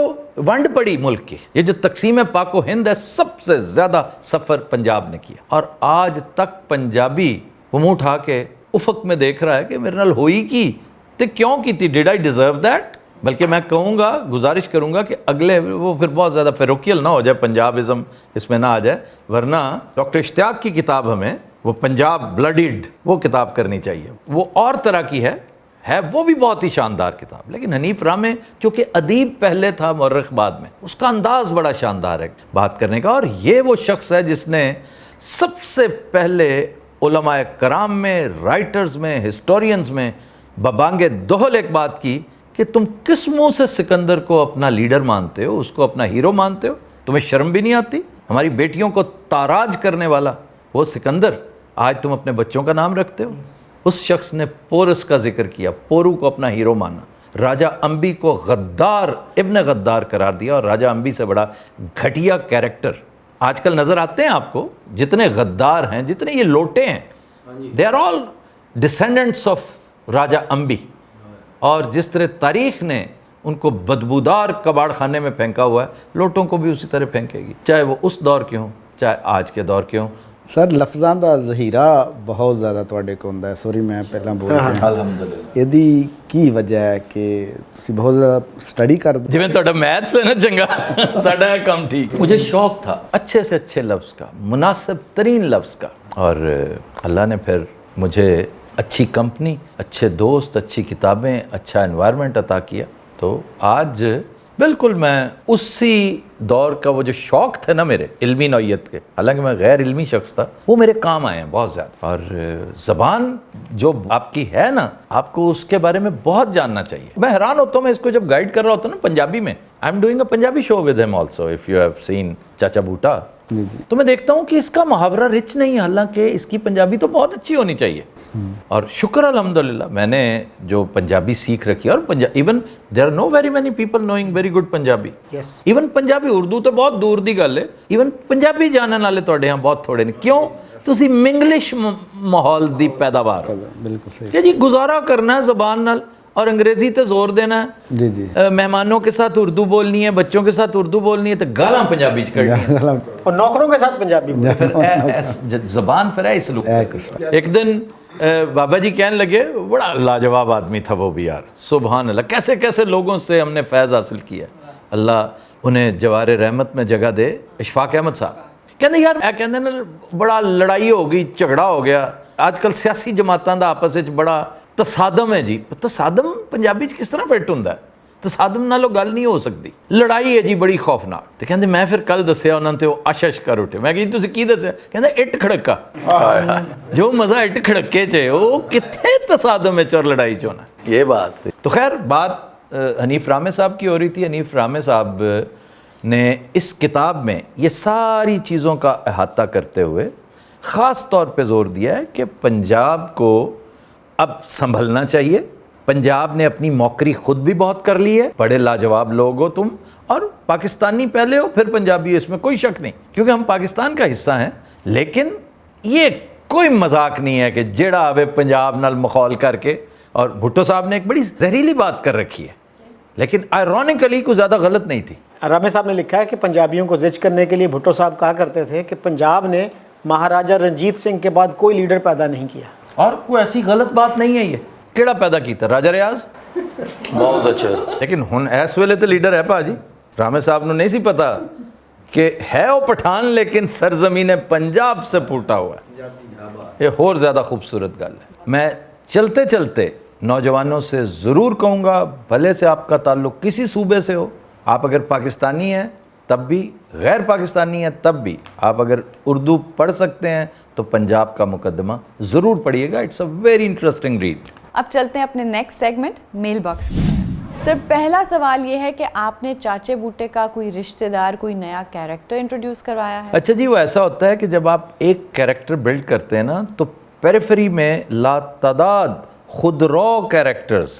ونڈ پڑی ملک کی, یہ جو تقسیم پاک و ہند ہے, سب سے زیادہ سفر پنجاب نے کیا, اور آج تک پنجابی وہ منہ اٹھا کے افق میں دیکھ رہا ہے کہ میرے نال ہوئی کی تے کیوں کی تھی, ڈیڈ آئی ڈیزرو دیٹ. بلکہ میں کہوں گا, گزارش کروں گا کہ اگلے وہ پھر بہت زیادہ پیروکیل نہ ہو جائے, پنجابزم اس میں نہ آ جائے, ورنہ ڈاکٹر اشتیاق کی کتاب ہمیں وہ پنجاب بلڈیڈ وہ کتاب کرنی چاہیے. وہ اور طرح کی ہے وہ بھی بہت ہی شاندار کتاب. لیکن حنیف رامے چونکہ ادیب پہلے تھا, مورخ بعد میں, اس کا انداز بڑا شاندار ہے بات کرنے کا. اور یہ وہ شخص ہے جس نے سب سے پہلے علماء کرام میں, رائٹرز میں, ہسٹورینز میں ببانگ دہل ایک بات کی کہ تم کس منہ سے سکندر کو اپنا لیڈر مانتے ہو, اس کو اپنا ہیرو مانتے ہو, تمہیں شرم بھی نہیں آتی؟ ہماری بیٹیوں کو تاراج کرنے والا وہ سکندر, آج تم اپنے بچوں کا نام رکھتے ہو. اس شخص نے پورس کا ذکر کیا, پورو کو اپنا ہیرو مانا, راجہ امبی کو غدار ابن غدار قرار دیا, اور راجہ امبی سے بڑا گھٹیا کیریکٹر آج کل نظر آتے ہیں آپ کو, جتنے غدار ہیں, جتنے یہ لوٹے ہیں, they are all descendants of Raja Ambhi. اور جس طرح تاریخ نے ان کو بدبودار کباڑ خانے میں پھینکا ہوا ہے, لوٹوں کو بھی اسی طرح پھینکے گی, چاہے وہ اس دور کے ہوں چاہے آج کے دور کے ہوں. سر لفظاں دا ذخیرہ بہت زیادہ تواڈے کول ہوندا ہے. سوری میں پہਲਾਂ بول ਰਿਹਾ. الحمدللہ. ਇਹਦੀ ਕੀ ਵਜ੍ਹਾ ਹੈ ਕਿ ਤੁਸੀਂ ਬਹੁਤ ਜ਼ਿਆਦਾ ਸਟੱਡੀ ਕਰਦੇ ਜਿਵੇਂ ਤੁਹਾਡਾ ਮੈਥਸ ہے نا چنگا, ਸਾਡਾ ਇਹ ਕੰਮ ਠੀਕ. مجھے شوق تھا اچھے سے اچھے لفظ کا, مناسب ترین لفظ کا, اور اللہ نے پھر مجھے اچھی کمپنی, اچھے دوست, اچھی کتابیں, اچھا انوائرمنٹ عطا کیا. تو آج بالکل میں اسی دور کا وہ جو شوق تھے نا میرے علمی نوعیت کے, حالانکہ میں غیر علمی شخص تھا, وہ میرے کام آئے ہیں بہت زیادہ. اور زبان جو آپ کی ہے نا, آپ کو اس کے بارے میں بہت جاننا چاہیے. میں حیران ہوتا ہوں, میں اس کو جب گائیڈ کر رہا ہوتا ہوں نا پنجابی میں, I am doing a Punjabi show with ہم also, if you have seen چاچا بوٹا, تو میں دیکھتا ہوں کہ اس کا محاورہ رچ نہیں, حالانکہ اس کی پنجابی تو بہت اچھی ہونی چاہیے. اور شکر الحمدللہ میں نے جو پنجابی سیکھ رکھی, اور even there are no very many people knowing very good Punjabi. Even Punjabi, Urdu تو بہت دور دی گل ہے, ایون پنجابی جاننے والے تواڈے ہاں بہت تھوڑے نے. کیوں؟ تسی منگلش ماحول دی پیداوار ہو. بالکل صحیح کہ جی گزارا کرنا ہے زبان نال, اور انگریزی تے زور دینا ہے. جی جی. مہمانوں کے ساتھ اردو بولنی ہے, بچوں کے ساتھ اردو بولنی ہے, تو گالاں پنجابی چ کرنی ہے, اور نوکروں کے ساتھ پنجابی بولتے. پھر زبان پھر ہے سلوک. ایک دن بابا جی کہنے لگے, بڑا لاجواب آدمی تھا وہ بھی یار, سبحان اللہ, کیسے کیسے لوگوں سے ہم نے فیض حاصل کیا, اللہ انہیں جوار رحمت میں جگہ دے. اشفاق احمد صاحب کہندے یار اے کہندے نا بڑا لڑائی ہو گئی, جھگڑا ہو گیا, آج کل سیاسی جماعتاں دا آپس وچ بڑا تصادم ہے. جی تصادم پنجابی چ کس طرح فٹ ہوندا ہے؟ تصادم نالوں گل نہیں ہو سکتی, لڑائی ہے جی بڑی خوفناک. تو کہندے میں پھر کل دسیا انہاں تے وہ اشش کر اٹھے. میں کہ تسی کی دسیا؟ کہندے اٹ کھڑکا. جو مزہ اٹ کھڑکے چ وہ کتھے تصادم وچ اور لڑائی چ ہونا. یہ بات تو خیر بات حنیف رامے صاحب کی ہو رہی تھی. حنیف رامے صاحب نے اس کتاب میں یہ ساری چیزوں کا احاطہ کرتے ہوئے خاص طور پہ زور دیا ہے کہ پنجاب کو اب سنبھلنا چاہیے. پنجاب نے اپنی موکری خود بھی بہت کر لی ہے, بڑے لاجواب لوگ ہو تم, اور پاکستانی پہلے ہو پھر پنجابی ہو, اس میں کوئی شک نہیں, کیونکہ ہم پاکستان کا حصہ ہیں. لیکن یہ کوئی مذاق نہیں ہے کہ جیڑا آوے پنجاب نال مخول کر کے. اور بھٹو صاحب نے ایک بڑی زہریلی بات کر رکھی ہے लेकिन आयरॉनिकली कुछ ज़्यादा गलत नहीं थी। रामे साहब ने लिखा है कि पंजाबियों को जिच करने के लिए भुट्टो साहब कहा करते थे कि पंजाब ने महाराजा रंजीत सिंह के बाद कोई लीडर पैदा नहीं किया। और कोई ऐसी गलत बात नहीं है ये। केड़ा पैदा किया राजा रियाज, बहुत अच्छे। लेकिन हुन इस वेले तो लीडर है भाजी। रामे साहब ने नहीं सी पता कि है वो पठान लेकिन सरजमीन पंजाब से फूटा हुआ है। ये और ज़्यादा खूबसूरत गल है। मैं चलते चलते नौजवानों से ज़रूर कहूँगा, भले से आपका ताल्लुक़ किसी सूबे से हो, आप अगर पाकिस्तानी हैं तब भी, गैर पाकिस्तानी हैं तब भी, आप अगर उर्दू पढ़ सकते हैं तो पंजाब का मुकदमा ज़रूर पढ़िएगा। It's a very interesting read. अब चलते हैं अपने नेक्स्ट सेगमेंट मेल बॉक्स की। सर पहला सवाल ये है कि आपने चाचे बूटे का कोई रिश्तेदार, कोई नया कैरेक्टर इंट्रोड्यूस करवाया है? अच्छा जी, वो ऐसा होता है कि जब आप एक कैरेक्टर बिल्ड करते हैं ना, तो पेरिफेरी में लातादाद खुदरौ कैरेक्टर्स,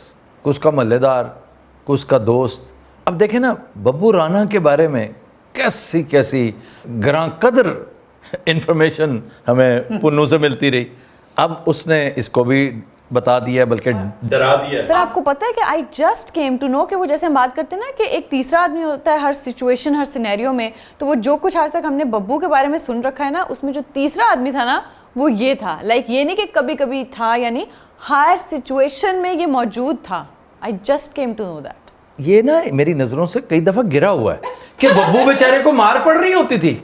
कुछ का मल्लेदार, कुछ का दोस्त। अब देखें ना, बब्बू राना के बारे में कैसी कैसी ग्रां कदर इंफॉर्मेशन हमें पुन्नू से मिलती रही। अब उसने इसको भी बता दिया, बल्कि डरा दिया। सर आपको पता है कि I just came to know कि वो जैसे हम बात करते हैं ना कि एक तीसरा आदमी होता है हर सिचुएशन, हर सिनेरियो में, तो वो जो कुछ आज तक हमने बब्बू के बारे में सुन रखा है ना, उसमें जो तीसरा आदमी था ना वो ये था। लाइक ये नहीं कि कभी कभी था, यानी हर सिचुएशन में ये मौजूद था। I just came to know that. ये ना मेरी नज़रों से कई दफ़ा गिरा हुआ है कि बब्बू बेचारे को मार पड़ रही होती थी,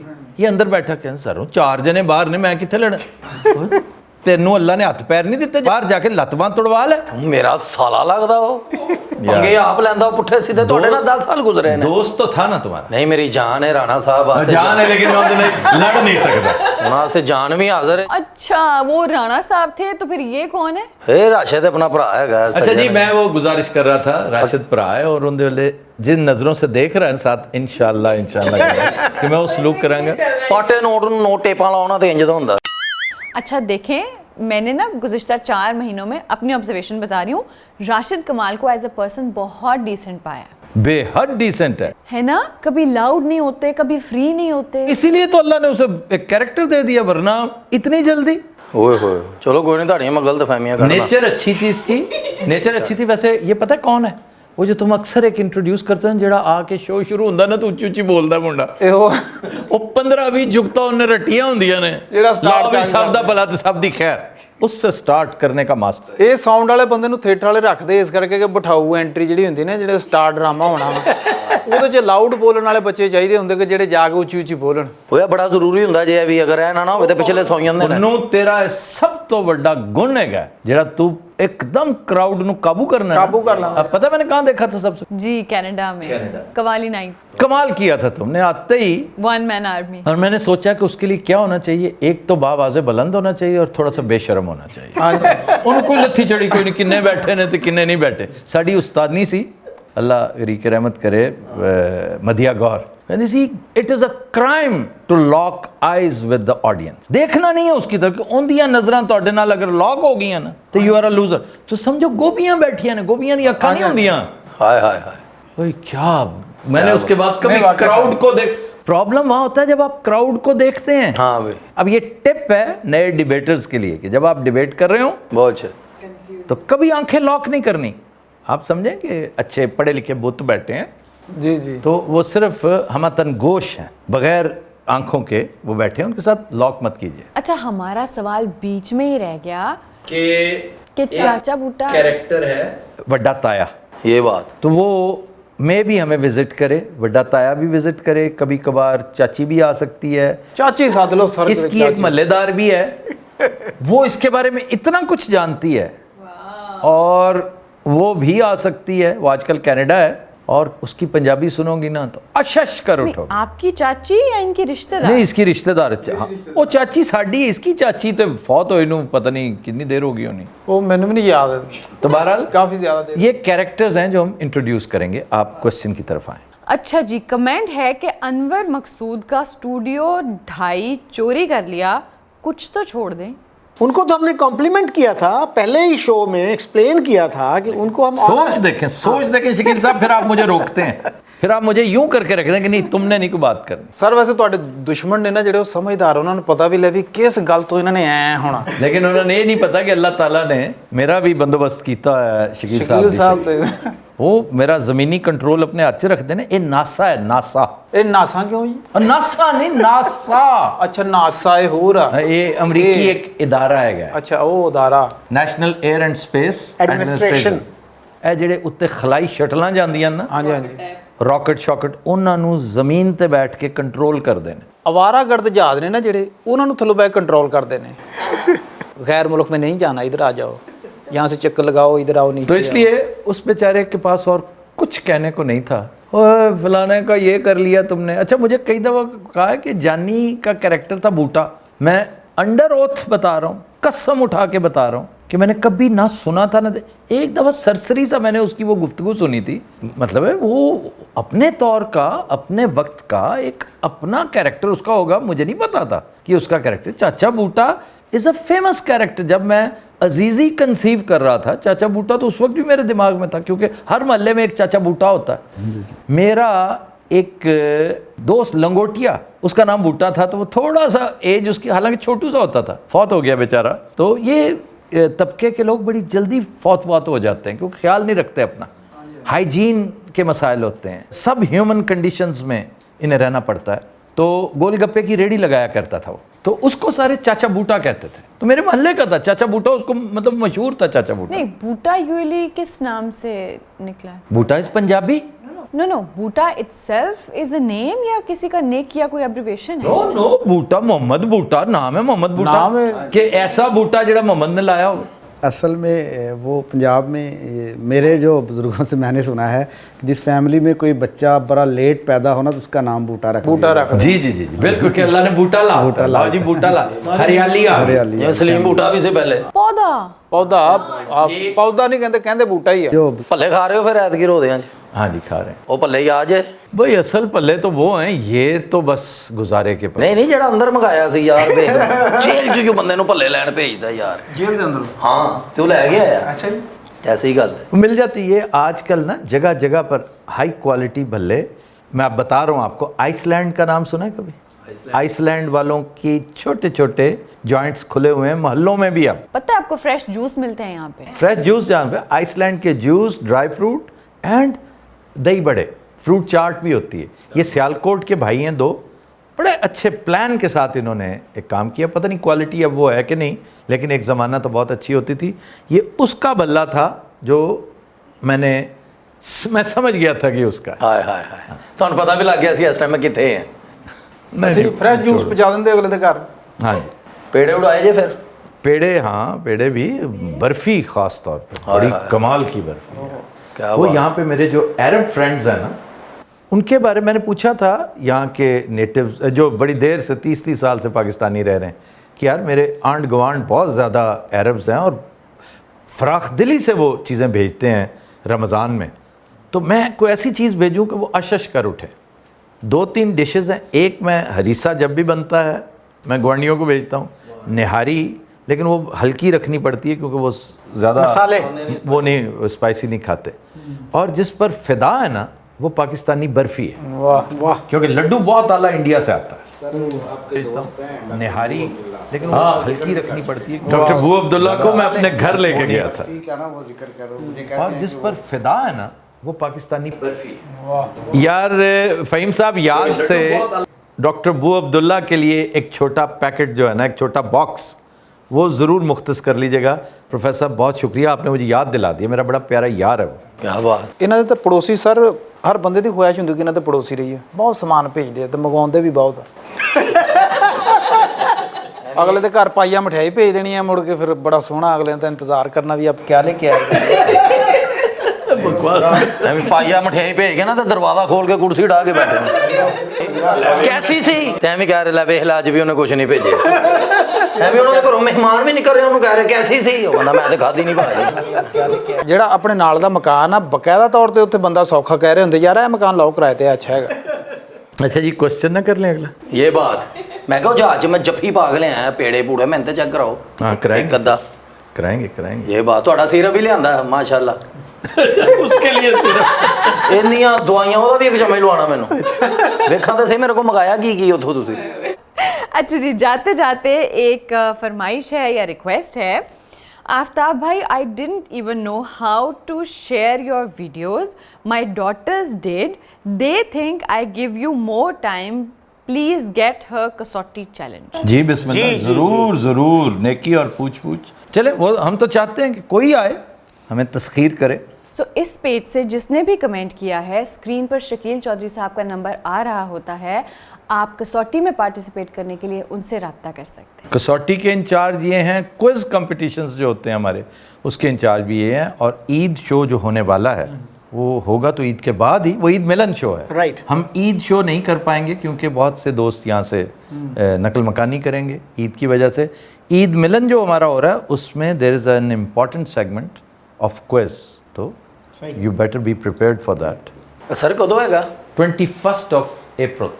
ये अंदर बैठा कहन सर 4 जने बाहर ने, मैं कितने लड़ा। तेनू अल्लाह ने हथ पैर नहीं दिते, बाहर जाके लत्त बांह तोड़वा ले। मेरा साला लगदा हो, पंगे आप लेंदा हो पुट्ठे सीधे, तोड़े ना 10 साल गुजरे ने। दोस्त तो था ना तुम्हारा। नहीं मेरी जान है राणा साहब, जान है लेकिन मैं उनसे लड़ नहीं सकता। वहां से जान भी हाजिर है। अच्छा वो राणा साहब थे, तो फिर ये कौन है? ए राशिद अपना भरा है। अच्छा जी, मैं वो गुजारिश कर रहा था, राशिद भरा है और उनके वाले जिन नजरों से देख रहे हैं साथ, इंशाल्लाह कि मैं वो सलूक करांगा। पाटे नोट टेपा लाना तो इंज दा हुंदा। अच्छा देखें, मैंने ना गुज़िश्ता 4 महीनों में अपनी ऑब्जर्वेशन बता रही हूँ, राशिद कमाल को एज अ पर्सन बहुत डिसेंट पाया। बेहद डिसेंट है ना, कभी लाउड नहीं होते, कभी फ्री नहीं होते। इसीलिए तो अल्लाह ने उसे एक कैरेक्टर दे दिया, वरना इतनी जल्दी। ओए होए, चलो कोई नहीं, ताड़ियां मैं गलत फहमियां करना। नेचर अच्छी थी इसकी, नेचर अच्छी थी। वैसे ये पता कौन है वो जो तुम अक्सर एक इंट्रोड्यूस करते हो, जेड़ा आके शो शुरू ਹੁੰਦਾ ना तो ਉੱਚੀ ਉੱਚੀ ਬੋਲਦਾ ਮੁੰਡਾ, ਉਹ 15-20 ਜੁਗਤਾ ਉਹਨੇ ਰੱਟੀਆਂ ਹੁੰਦੀਆਂ ਨੇ, ਜਿਹੜਾ start ਵੀ ਸਭ ਦਾ ਭਲਾ ਤੇ ਸਭ ਦੀ ਖੈਰ, उससे स्टार्ट करने का मास्टर। ਇਹ ਸਾਊਂਡ ਵਾਲੇ ਬੰਦੇ ਨੂੰ ਥੀਏਟਰ ਵਾਲੇ ਰੱਖਦੇ ਇਸ ਕਰਕੇ ਕਿ ਬਿਠਾਊ ਐਂਟਰੀ ਜਿਹੜੀ ਹੁੰਦੀ ਨੇ, ਜਿਹੜੇ ਸਟਾਰ ਡਰਾਮਾ ਹੋਣਾ ਵਾ, ਉਹਦੇ 'ਚ ਲਾਊਡ ਬੋਲਣ ਵਾਲੇ ਬੱਚੇ ਚਾਹੀਦੇ ਹੁੰਦੇ ਕਿ ਜਿਹੜੇ ਜਾ ਕੇ ਉੱਚੀ ਉੱਚੀ ਬੋਲਣ। ਹੋਇਆ ਬੜਾ ਜ਼ਰੂਰੀ ਹੁੰਦਾ ਜੇ ਵੀ ਅਗਰ ਇਹ ਨਾ ਹੋਵੇ ਤੇ ਪਿਛਲੇ ਸੌ ਜਾਂਦੇ ਨੇ। ਉਹਨੂੰ ਤੇਰਾ ਸਭ ਤੋਂ ਵੱਡਾ ਗੁਣ ਹੈਗਾ ਜਿਹੜਾ ਤੂੰ एकदम क्राउड ਨੂੰ काबू करना, काबू कर लेना। अब पता मैंने कहाँ देखा था सबसे? जी कनाडा में, कवाली नाइट। कमाल किया था तुमने आते ही, 1 मैन आर्मी। और मैंने सोचा कि उसके लिए क्या होना चाहिए, एक तो बावाज़े बुलंद होना चाहिए और थोड़ा सा बेशर्म होना चाहिए। उन्होंने कोई लत्थी चढ़ी कोई नहीं, किन्ने बैठे ने तो किन्ने नहीं बैठे। साड़ी उस्तादनी सी, अल्लाह रीक रहमत करे, मदिया गौर, कहती सी it is a crime to lock eyes with the audience. देखना नहीं है उसकी तरफ, उन्दियां नजरां तुहाडे नाल अगर लॉक हो गई ना तो यू आर अ लूजर। तो समझो गोबियां बैठियां ने, गोबियां दी अक्खां नहीं होंदियां। हाय हाय हाय, ओए क्या, मैंने उसके बाद कभी क्राउड को देख, प्रॉब्लम वहाँ होता है जब आप क्राउड को देखते हैं। हाँ भाई, अब ये टिप है नए डिबेटर्स के लिए कि जब आप डिबेट कर रहे हो बहुत अच्छे, तो कभी आंखें लॉक नहीं करनी। आप समझें कि अच्छे पढ़े लिखे बुत बैठे हैं, जी जी, तो वो सिर्फ हमतन गोश हैं, बगैर आंखों के वो बैठे हैं, उनके साथ लॉक मत कीजिए। अच्छा हमारा सवाल बीच में ही रह गया कि चाचा बूटा कैरेक्टर है वड्डा ताया, ये बात तो वो में भी हमें विजिट करे, वड्डा ताया भी विजिट करे, कभी कभार चाची भी आ सकती है, चाची साथ लो सर। इसकी एक मल्लेदार भी है, वो इसके बारे में इतना कुछ जानती है और वो भी आ सकती है। वो आजकल कनाडा है और उसकी पंजाबी सुनोगी ना तो अशश कर उठोगे। आपकी चाची या इनकी रिश्तेदार? नहीं, इसकी रिश्तेदार। हाँ, वो चाची साड़ी, इसकी चाची तो फौत होई नूं पता नहीं कितनी देर होगी होनी, वो मैंने भी नहीं याद है, तो बहरहाल काफी ज्यादा देर। ये कैरेक्टर्स हैं जो हम इंट्रोड्यूस करेंगे। आप क्वेश्चन की तरफ आए। अच्छा जी, कमेंट है कि अनवर मकसूद का स्टूडियो 2.5 चोरी कर लिया, कुछ तो छोड़ दें। उनको तो हमने कॉम्प्लीमेंट किया था पहले ही शो में, एक्सप्लेन किया था कि उनको हम सोच देखें शकील साहब, फिर आप मुझे रोकते हैं, फिर आप मुझे यूं करके रख दें कि नहीं तुमने नहीं कोई बात करनी। सर वैसे ਤੁਹਾਡੇ ਦੁਸ਼ਮਣ ਨੇ ਨਾ ਜਿਹੜੇ ਉਹ ਸਮਝਦਾਰ, ਉਹਨਾਂ ਨੂੰ ਪਤਾ ਵੀ ਲੈ ਵੀ ਕਿਸ ਗੱਲ ਤੋਂ ਇਹਨਾਂ ਨੇ ਐ ਹੋਣਾ। लेकिन उन्होंने ये नहीं पता कि अल्लाह ताला ने मेरा भी बंदोबस्त किया है शकील शकील साहब साहब। वो मेरा ज़मीनी कंट्रोल अपने हाथ 'ਚ ਰੱਖਦੇ ਨੇ। ਇਹ ਨਾਸਾ ਹੈ, ਨਾਸਾ। ਇਹ ਨਾਸਾ ਕਿਉਂ ਜੀ? ਨਾਸਾ ਨਹੀਂ, ਨਾਸਾ। ਅੱਛਾ ਨਾਸਾ ਇਹ ਹੋਰ ਆ। ਇਹ ਅਮਰੀਕੀ ਇੱਕ ਇਦਾਰਾ ਹੈਗਾ। ਅੱਛਾ ਉਹ ਅਦਾਰਾ national air and space administration. ਇਹ ਜਿਹੜੇ ਉੱਤੇ ਖਲਾਈ ਸ਼ਟਲਾਂ ਜਾਂਦੀਆਂ ਨਾ, ਹਾਂਜੀ ਹਾਂਜੀ, ਰਾਕਟ ਸ਼ਾਕਟ, ਉਹਨਾਂ ਨੂੰ ਜ਼ਮੀਨ ਤੇ ਬੈਠ ਕੇ ਕੰਟਰੋਲ ਕਰਦੇ ਨੇ। ਅਵਾਰਾਗਰਦ ਜਹਾਜ਼ ਨੇ ਨਾ ਜਿਹੜੇ, ਉਹਨਾਂ ਨੂੰ ਥੱਲੋਂ ਬੈ ਕੇ ਕੰਟਰੋਲ ਕਰਦੇ ਨੇ। गैर मुल्क में नहीं जाना, इधर आ जाओ, यहाँ से चक्कर लगाओ, इधर आओ, नीचे। तो इसलिए उस बेचारे के पास और कुछ कहने को नहीं था। और फलाने का ये कर लिया तुमने। अच्छा, मुझे कई दफ़ा कहा है कि जानी का कैरेक्टर था बूटा। मैं अंडर ओथ बता रहा हूँ, कसम उठा के बता रहा हूँ कि मैंने कभी ना सुना था ना। एक दफ़ा सरसरी सा मैंने उसकी वो गुफ्तगू सुनी थी। मतलब है वो अपने तौर का, अपने वक्त का एक अपना कैरेक्टर उसका होगा, मुझे नहीं पता था कि उसका कैरेक्टर। चाचा बूटा इज़ अ फेमस कैरेक्टर। जब मैं अजीज़ी कंसीव कर रहा था, चाचा बूटा तो उस वक्त भी मेरे दिमाग में था, क्योंकि हर मोहल्ले में एक चाचा बूटा होता है। मेरा एक दोस्त लंगोटिया, उसका नाम बूटा था, तो वो थोड़ा सा एज उसकी, हालांकि छोटू सा होता था, फौत हो गया बेचारा। तो ये तबके के लोग बड़ी जल्दी फौत हो जाते हैं, क्योंकि ख्याल नहीं रखते अपना। हाइजीन के मसाइल होते हैं, सब ह्यूमन कंडीशंस में इन्हें रहना पड़ता है। तो गोलगप्पे की रेडी लगाया करता था वो, तो उसको सारे चाचा बूटा कहते थे। तो मेरे मोहल्ले का था चाचा बूटा, उसको मतलब मशहूर था चाचा बूटा। नहीं, बूटा यूजुअली किस नाम से निकला है? Boota is Punjabi. No, Boota itself is a name या किसी का नेक या कोई एब्रिविएशन है? नो, बूटा मोहम्मद बूटा नाम है, मोहम्मद बूटा नाम है। कि ऐसा बूटा जेड़ा मोहम्मद ने लाया हो। असल में वो पंजाब में मेरे जो बुज़ुर्गों से मैंने सुना है कि जिस फैमिली में कोई बच्चा बड़ा लेट पैदा होना तो उसका नाम बूटा रखा। बूटा रखा। जी जी जी बिल्कुल, कि अल्लाह ने बूटा ला, बूटा ला जी, बूटा ला, हरियाली आ गई। हरियाली ਜਿਵੇਂ ਸਲੀਮ ਬੂਟਾ ਵੀ ਸੀ ਪਹਿਲੇ। पौधा। पौधा पौधा नहीं कहते, कहते बूटा ही है। जो ਭੱਲੇ ਖਾ ਰਹੇ ਹੋ ਫਿਰ ਐਤਕੀ ਰੋਦਿਆਂ 'ਚ? हाँ जी, खा रहे हैं ਉਹ ਭੱਲੇ ਯਾਦ ਜੇ? भाई। असल पल्ले तो वो हैं, ये तो बस गुजारे के पल्ले। ਨਹੀਂ ਜਿਹੜਾ ਅੰਦਰ ਮੰਗਾਇਆ ਸੀ ਯਾਰ, ਭੇਜ ਜੇਲ੍ਹ 'ਚ ਜੋ ਬੰਦੇ ਨੂੰ ਭੱਲੇ ਲੈਣ ਭੇਜਦਾ ਯਾਰ। जेल के अंदर। ਹਾਂ ਤੇ ਉਹ ਲੈ ਗਿਆ ਆ। अच्छा जी। ਐਸੀ ਗੱਲ है। मिल जाती है आजकल ना जगह जगह पर हाई क्वालिटी भल्ले। मैं अब बता रहा हूँ आपको, आइसलैंड का नाम सुना है कभी? आइसलैंड वालों की छोटे छोटे जॉइंट्स खुले हुए हैं मोहल्लों में भी। अब पता है आपको फ्रेश जूस मिलते हैं यहाँ पे? फ्रेश जूस जहाँ पे आइसलैंड के जूस, ड्राई फ्रूट एंड दही बड़े, फ्रूट चाट भी होती है। ये सियालकोट के भाई हैं दो, बड़े अच्छे प्लान के साथ इन्होंने एक काम किया। पता नहीं क्वालिटी अब वो है कि नहीं, लेकिन एक ज़माना तो बहुत अच्छी होती थी। ये उसका बल्ला था जो मैं समझ गया था कि उसका। ਹਾਏ ਹਾਏ ਹਾਏ, ਤੁਹਾਨੂੰ ਪਤਾ ਵੀ ਲੱਗ ਗਿਆ ਸੀ ਇਸ ਟਾਈਮ ਮੈਂ ਕਿੱਥੇ ਹਾਂ। अच्छा जी, फ्रेश जूस पहुंचा देंगे अगले दे घर। हाँ जी, ਪੇੜੇ ਉਡਾਏ ਜੇ ਫਿਰ? पेड़े, हाँ पेड़े भी, बर्फ़ी ख़ास तौर पे बड़ी कमाल की बर्फ़ी है। क्या वो बात। यहाँ पे मेरे जो अरब फ्रेंड्स हैं ना, उनके बारे में मैंने पूछा था, यहाँ के नेटिव्स जो बड़ी देर से 30-30 साल से पाकिस्तानी रह रहे हैं, कि यार मेरे आंट गवांड बहुत ज़्यादा अरब्स हैं और फ़राख दिली से वो चीज़ें भेजते हैं रमज़ान में, तो मैं कोई ऐसी चीज़ भेजूँ कि वो अशश कर उठे। 2-3 डिशेस हैं। एक मैं हरीसा जब भी बनता है मैं ग्वांडियों को भेजता हूँ, निहारी, लेकिन वो हल्की रखनी पड़ती है क्योंकि वो ज़्यादा मसाले वो नहीं, स्पाइसी नहीं खाते। और जिस पर फ़िदा है ना, वो पाकिस्तानी बर्फ़ी है। वाह वाह। क्योंकि लड्डू बहुत आला इंडिया से आता है, निहारी, लेकिन वो हल्की रखनी पड़ती है। डॉक्टर बू अब्दुल्ला को मैं अपने घर लेके गया था, और जिस पर फ़िदा है ना, वो पाकिस्तानी बर्फ़ी है। यार फ़हीम साहब, याद से डॉक्टर बू अब्दुल्ला के लिए एक छोटा पैकेट जो है ना, एक छोटा बॉक्स, वो ज़रूर मुख्तस कर लीजिएगा। प्रोफेसर साहब बहुत शुक्रिया, आपने मुझे याद दिला दिया, मेरा बड़ा प्यारा यार है वो। क्या बात। ਇਹਨਾਂ ਦੇ ਤਾਂ ਪੜੋਸੀ ਸਰ, ਹਰ ਬੰਦੇ ਦੀ ਖੁਆਇਸ਼ ਹੁੰਦੀ ਕਿ ਇਹਨਾਂ ਤੇ ਪੜੋਸੀ ਰਹੀਏ। ਬਹੁਤ ਸਮਾਨ ਭੇਜਦੇ ਆ ਤੇ ਮੰਗਵਾਉਂਦੇ ਵੀ ਬਹੁਤ ਆ। ਅਗਲੇ ਦੇ ਘਰ ਪਾਈਆ ਮਠਿਆਈ ਭੇਜ ਦੇਣੀ ਆ, ਮੁੜ ਕੇ ਫਿਰ ਬੜਾ ਸੋਹਣਾ ਅਗਲੇ ਦਾ ਇੰਤਜ਼ਾਰ ਕਰਨਾ ਵੀ ਆਪ ਕਿਆ ਲੈ ਕੇ ਆਏ। ਐਵੇਂ ਪਾਈਆ ਮਠਿਆਈ ਭੇਜ ਕੇ ਨਾ ਤੇ ਦਰਵਾਜ਼ਾ ਖੋਲ ਕੇ ਕੁਰਸੀ ਢਾ ਕੇ ਬੈਠੇ। ਕੈਸੀ ਸੀ? ਤੇ ਐਵੇਂ ਕਹਿ ਰਹੇ ਲੈ ਵੇਖ ਲੈ, ਅੱਜ ਵੀ ਉਹਨੇ ਕੁਝ ਨਹੀਂ ਭੇਜਿਆ। ਐਵੇਂ ਉਹਨਾਂ ਦੇ ਘਰੋਂ ਮਹਿਮਾਨ ਵੀ ਨਿਕਲ ਰਹੇ, ਉਹਨੂੰ ਕਹਿ ਰਹੇ ਕੈਸੀ ਸੀ? ਉਹ ਕਹਿੰਦਾ ਮੈਂ ਤੇ ਖਾਧੀ ਨਹੀਂ ਭਾਜੀ। ਜਿਹੜਾ ਆਪਣੇ ਨਾਲ ਦਾ ਮਕਾਨ ਆ, ਬਕਾਇਦਾ ਤੌਰ ਤੇ ਉੱਥੇ ਬੰਦਾ ਸੌਖਾ ਕਹਿ ਰਹੇ ਹੁੰਦੇ, ਯਾਰ ਇਹ ਮਕਾਨ ਲਓ ਕਿਰਾਏ ਤੇ, ਅੱਛਾ ਹੈਗਾ। अच्छा जी, क्वेश्चन ना कर लें अगला। ये बात मैं कहो जहाज में जफ्फी पाग ले आया, पेड़े पूड़े मैंने तो चेक कराओ। हाँ कराएंगे, एक अद्धा कराएंगे। ये बात थोड़ा सिरप भी लिया माशाल्लाह। उसके लिए सिर्फ इन्नियां दवाइयां ਉਹਦਾ ਵੀ ਇੱਕ ਚਮਚ ਲਵਾਉਣਾ ਮੈਨੂੰ। ਵੇਖਾਂ ਤਾਂ ਸਹੀ ਮੇਰੇ ਕੋਲ ਮੰਗਾਇਆ ਕੀ ਉੱਥੋਂ ਤੁਸੀਂ। अच्छा जी, जाते जाते एक फरमाइश है या रिक्वेस्ट है, आफ्ताब भाई, I didn't even know how to share your videos. My daughters did. They think I give you more time. Please get her कसौटी challenge. जी बिस्मिल्लाह, ज़रूर ज़रूर, नेकी और पूछ पूछ। चले, वो हम तो चाहते हैं कि कोई आए हमें तस्खीर करे। सो इस पेज से जिसने भी कमेंट किया है, स्क्रीन पर शकील चौधरी साहब का नंबर आ रहा होता है, आप कसौटी में पार्टिसिपेट करने के लिए उनसे रब्ता कर सकते हैं। कसौटी के इंचार्ज ये हैं, क्विज कंपटीशंस जो होते हैं हमारे, उसके इंचार्ज भी ये हैं, और ईद शो जो होने वाला है वो होगा तो ईद के बाद ही, वो ईद मिलन शो है। Right. हम ईद शो नहीं कर पाएंगे क्योंकि बहुत से दोस्त यहाँ से नकल मकानी करेंगे ईद की वजह से। ईद मिलन जो हमारा हो रहा है उसमें there is an important segment of quiz, तो you better be prepared for that. Sir कदों हैगा? 21 अप्रैल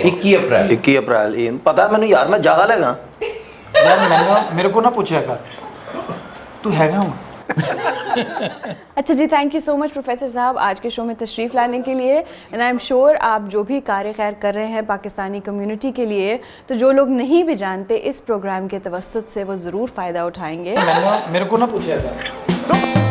21 अप्रैल 21 अप्रैल ईद पता है मैंने यार, मैं जागा लेगा यार मेरे को ना पूछा कर, तू हैगा हूँ। अच्छा जी, thank you so much professor साहब आज के शो में तशरीफ़ लाने के लिए। एंड आई एम श्योर आप जो भी कार्य खैर कर रहे हैं पाकिस्तानी कम्युनिटी के लिए, तो जो लोग नहीं भी जानते, इस प्रोग्राम के तवस्सुत से वो ज़रूर फ़ायदा उठाएंगे। मेरे को ना पूछा कर।